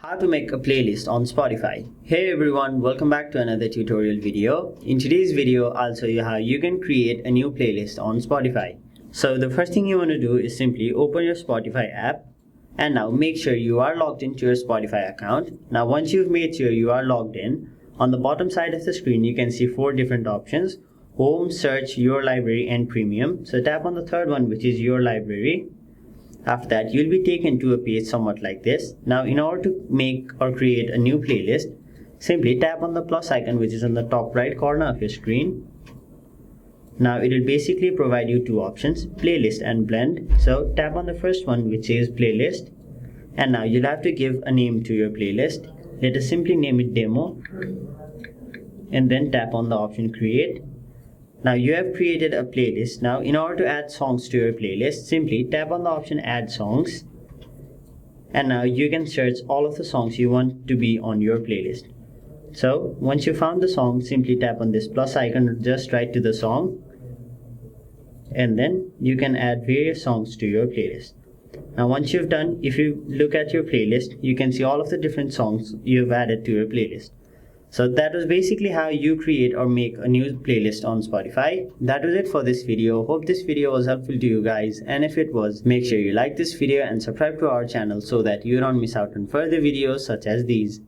How to make a playlist on Spotify. Hey everyone, welcome back to another tutorial video. In today's video, I'll show you how you can create a new playlist on Spotify. So the first thing you want to do is simply open your Spotify app and now make sure you are logged into your Spotify account. Now once you've made sure you are logged in, on the bottom side of the screen you can see four different options: Home, Search, Your Library and Premium. So tap on the third one, which is Your Library. After that, you'll be taken to a page somewhat like this. Now, in order to make or create a new playlist, simply tap on the plus icon which is on the top right corner of your screen. Now, it will basically provide you two options, playlist and blend. So, tap on the first one which is playlist. And now, you'll have to give a name to your playlist. Let us simply name it demo. And then tap on the option create. Now you have created a playlist. Now in order to add songs to your playlist, simply tap on the option add songs. And now you can search all of the songs you want to be on your playlist. So once you found the song, simply tap on this plus icon just right to the song. And then you can add various songs to your playlist. Now once you've done, if you look at your playlist, you can see all of the different songs you've added to your playlist. So that was basically how you create or make a new playlist on Spotify. That was it for this video. Hope this video was helpful to you guys, and if it was, make sure you like this video and subscribe to our channel so that you don't miss out on further videos such as these.